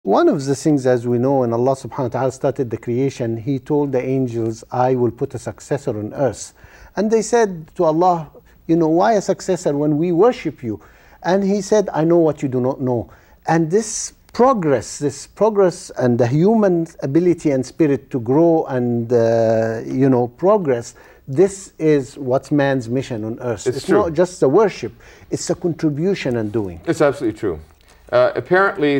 One of the things, as we know, when Allah subhanahu wa ta'ala started the creation, He told the angels, I will put a successor on earth. And they said to Allah, you know, why a successor when we worship you? And He said, I know what you do not know. And this progress and the human ability and spirit to grow and, you know, progress, this is what's man's mission on earth. It's not just a worship, it's a contribution and doing. It's absolutely true. Apparently,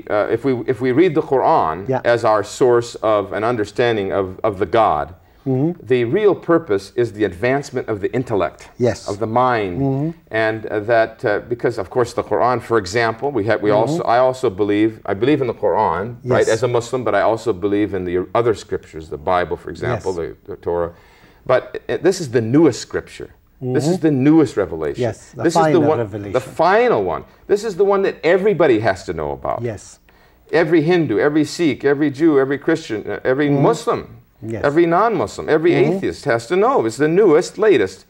if we read the Quran as our source of an understanding of the God, the real purpose is the advancement of the intellect, of the mind, and that because of course the Quran, for example, I believe in the Quran, right, as a Muslim, but I also believe in the other scriptures, the Bible, for example, the Torah. But this is the newest scripture. This is the newest revelation. Yes, this is the one, revelation. the final one. This is the one that everybody has to know about. Yes. Every Hindu, every Sikh, every Jew, every Christian, every Muslim, every non-Muslim, every atheist has to know. It's the newest, latest.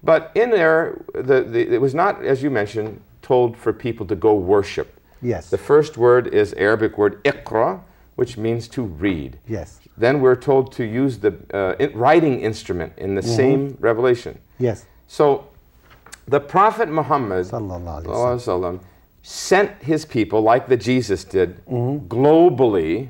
But in there, it was not, as you mentioned, told for people to go worship. Yes. The first word is Arabic word iqra, which means to read. Yes. Then we're told to use the writing instrument in the same revelation. Yes. So the Prophet Muhammad ﷺ sent his people, like the Jesus did, globally.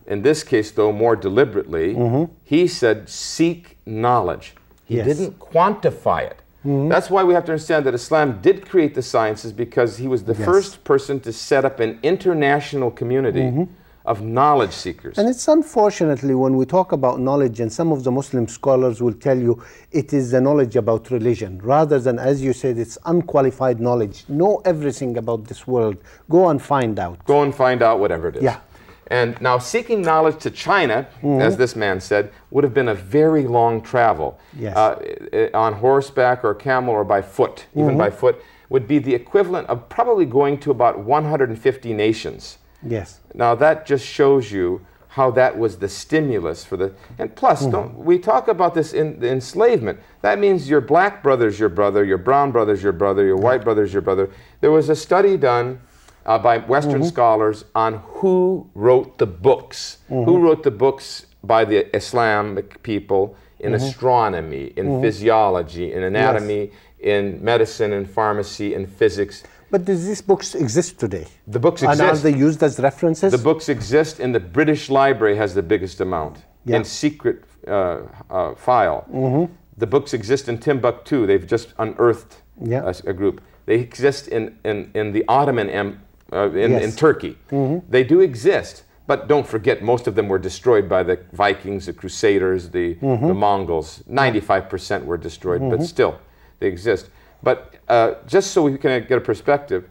In this case, though, more deliberately. He said, seek knowledge. He didn't quantify it. That's why we have to understand that Islam did create the sciences, because he was the first person to set up an international community of knowledge seekers. And it's unfortunately, when we talk about knowledge, and some of the Muslim scholars will tell you it is the knowledge about religion, rather than, as you said, it's unqualified knowledge. Know everything about this world. Go and find out. Go and find out whatever it is. Yeah. And now seeking knowledge to China, as this man said, would have been a very long travel. On horseback or camel or by foot, even by foot, would be the equivalent of probably going to about 150 nations. Yes. Now that just shows you how that was the stimulus for the, and plus, we talk about this in the enslavement. That means your black brother's your brother, your brown brother's your brother, your white brother's your brother. There was a study done by Western scholars on who wrote the books. Who wrote the books by the Islamic people in astronomy, in physiology, in anatomy, in medicine, in pharmacy, in physics. But do these books exist today? The books exist. And are they used as references? The books exist, and the British Library has the biggest amount in secret file. The books exist in Timbuktu. They've just unearthed a group. They exist in the Ottoman in Turkey. They do exist, but don't forget, most of them were destroyed by the Vikings, the Crusaders, the Mongols. 95% were destroyed, but still, they exist. But just so we can get a perspective,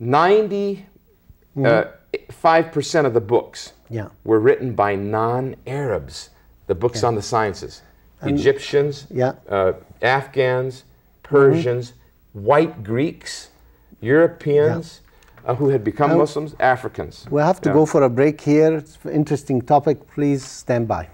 95% of the books were written by non-Arabs, the books on the sciences. Egyptians, Afghans, Persians, white Greeks, Europeans who had become Muslims, Africans. We'll have to go for a break here. It's an interesting topic. Please stand by.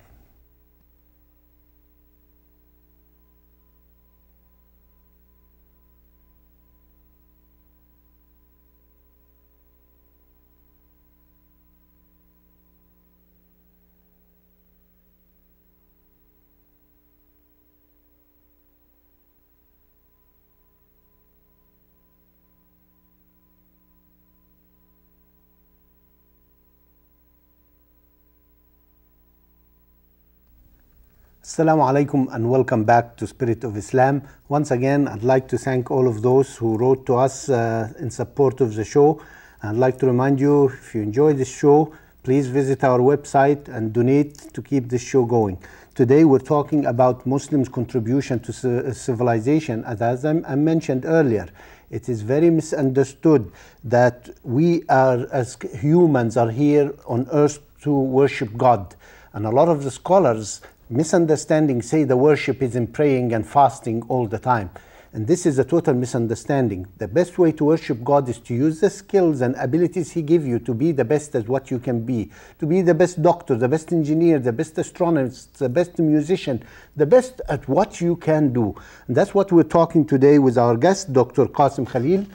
Assalamu alaikum and welcome back to Spirit of Islam. Once again, I'd like to thank all of those who wrote to us in support of the show. I'd like to remind you, if you enjoy this show, please visit our website and donate to keep this show going. Today we're talking about Muslims' contribution to civilization. As I mentioned earlier, it is very misunderstood that we are, as humans, are here on earth to worship God. And a lot of the scholars misunderstanding say the worship is in praying and fasting all the time. And this is a total misunderstanding. The best way to worship God is to use the skills and abilities He gives you to be the best at what you can be. To be the best doctor, the best engineer, the best astronomist, the best musician, the best at what you can do. And that's what we're talking today with our guest, Dr. Kaasem Khaleel.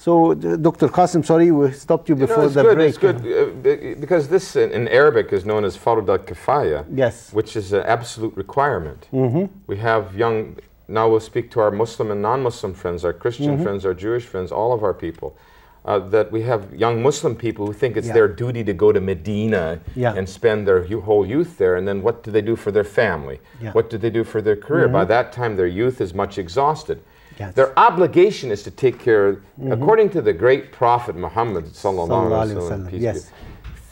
So, Dr. Kaasem, sorry, we stopped you before the break. It's good, because this in Arabic is known as Fard al-Kifaya, yes, which is an absolute requirement. We have now we'll speak to our Muslim and non-Muslim friends, our Christian friends, our Jewish friends, all of our people, that we have young Muslim people who think it's their duty to go to Medina and spend their whole youth there, and then what do they do for their family? What do they do for their career? By that time, their youth is much exhausted. Yes. Their obligation is to take care, according to the great Prophet Muhammad sallallahu alaihi wasallam, yes,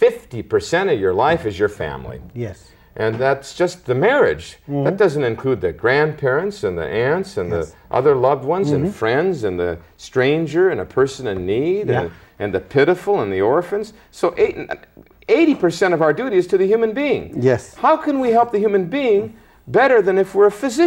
50% of your life is your family. Yes. And that's just the marriage. That doesn't include the grandparents and the aunts and the other loved ones and friends and the stranger and a person in need and the pitiful and the orphans. So 80% of our duty is to the human being. Yes. How can we help the human being better than if we're a physician?